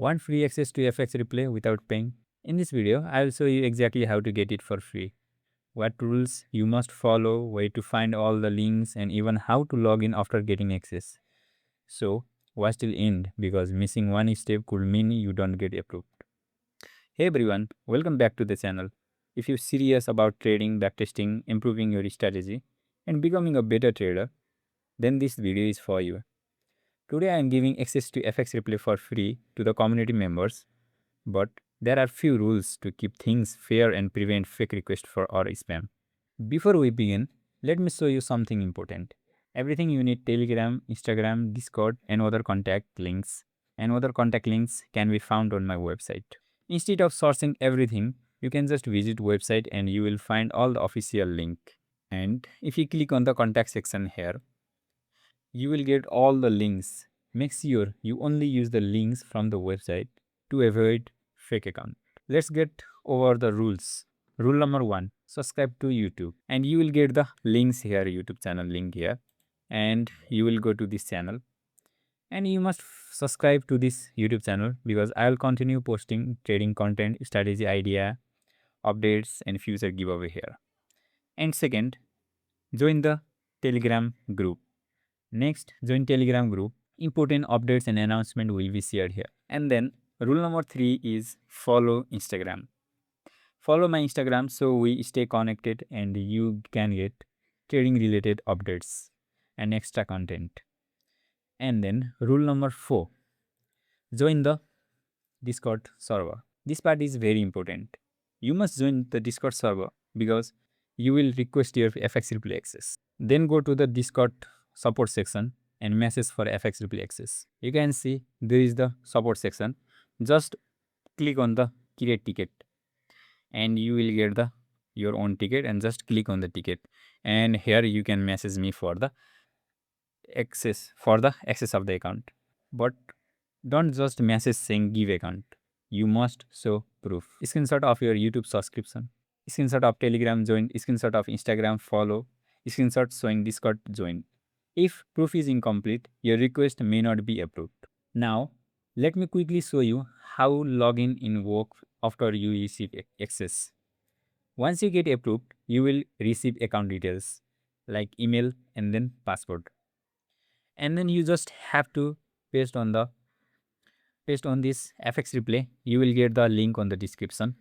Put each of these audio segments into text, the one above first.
Want free access to FX replay without paying? In this video, I will show you exactly how to get it for free, what rules you must follow, where to find all the links, and even how to log in after getting access. So, watch till end because missing one step could mean you don't get approved. Hey everyone, welcome back to the channel. If you're serious about trading, backtesting, improving your strategy, and becoming a better trader, then this video is for you. Today I am giving access to FX Replay for free to the community members, but there are few rules to keep things fair and prevent fake requests for or spam. Before we begin, let me show you something important. Everything you need: Telegram, Instagram, Discord, and other contact links. And other contact links can be found on my website. Instead of searching everything, you can just visit website and you will find all the official link. And if you click on the contact section here, you will get all the links. Make sure you only use the links from the website to avoid fake account. Let's get over the rules. Rule number 1, subscribe to YouTube, and you will get the links here, YouTube channel link here, and you will go to this channel and you must subscribe to this YouTube channel because I will continue posting trading content, strategy idea, updates, and future giveaway here. And second, join the Telegram group. Next, join Telegram group. Important updates and announcement will be shared here. And then rule number 3 is follow Instagram. Follow my Instagram so we stay connected and you can get trading related updates and extra content. And then rule number 4, join the Discord server. This part is very important. You must join the Discord server because you will request your FX replay access. Then go to the Discord support section and message for FX replay access. You can see there is the support section. Just click on the create ticket and you will get the your own ticket, and just click on the ticket, and here you can message me for the access of the account. But don't just message saying give account. You must show proof. Screenshot of your YouTube subscription, screenshot of Telegram join, screenshot of Instagram follow, screenshot showing Discord join. If proof is incomplete, your request may not be approved. Now, let me quickly show you how login in works after you receive access. Once you get approved, you will receive account details like email and then password. And then you just have to paste on this FX replay. You will get the link on the description.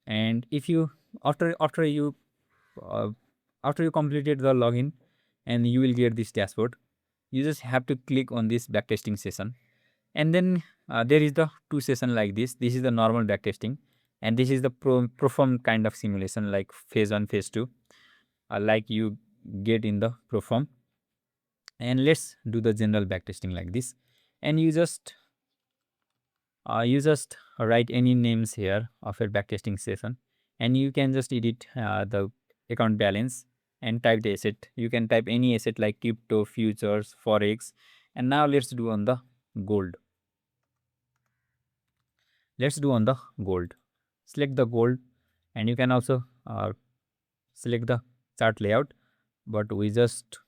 And if you after you completed the login, and you will get this dashboard, you just have to click on this backtesting session, and then there is the two session like this. This is the normal backtesting, and this is the proform kind of simulation like phase 1, phase 2, like you get in the proform. And let's do the general backtesting like this, and you just write any names here of your backtesting session, and you can just edit the account balance and type the asset. You can type any asset like crypto, futures, forex. And now let's do on the gold. Select the gold, and you can also select the chart layout, but we just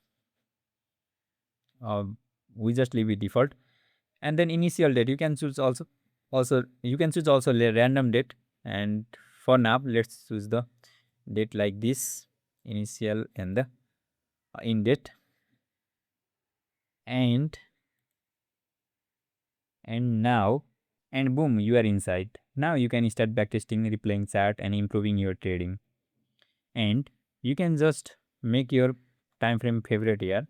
leave it default. And then initial date, you can choose also random date, and for now let's choose the date like this, initial and the end date. And now, and boom, you are inside. Now you can start backtesting, replaying chart, and improving your trading. And you can just make your time frame favorite here,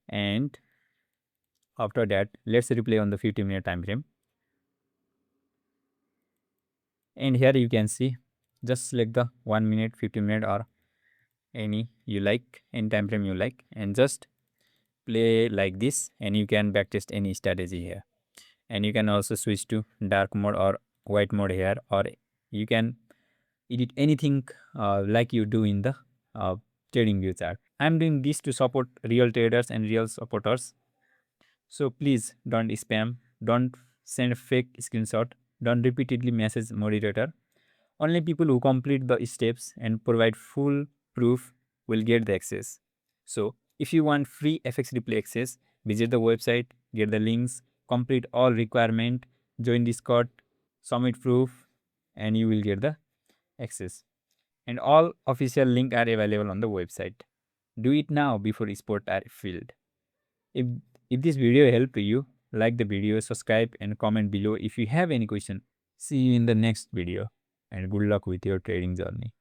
and after that let's replay on the 50-minute time frame. And here you can see, just select the 1 minute, 15 minute, or any you like, any time frame you like, and just play like this, and you can backtest any strategy here. And you can also switch to dark mode or white mode here, or you can edit anything like you do in the trading view chart. I'm doing this to support real traders and real supporters. So please don't spam, don't send fake screenshot, don't repeatedly message moderator. Only people who complete the steps and provide full proof will get the access. So if you want free FX replay access, visit the website, get the links, complete all requirement, join Discord, submit proof, and you will get the access. And all official links are available on the website. Do it now before sport are filled. If if this video helped you, like the video, subscribe, and comment below if you have any question. See you in the next video, and good luck with your trading journey.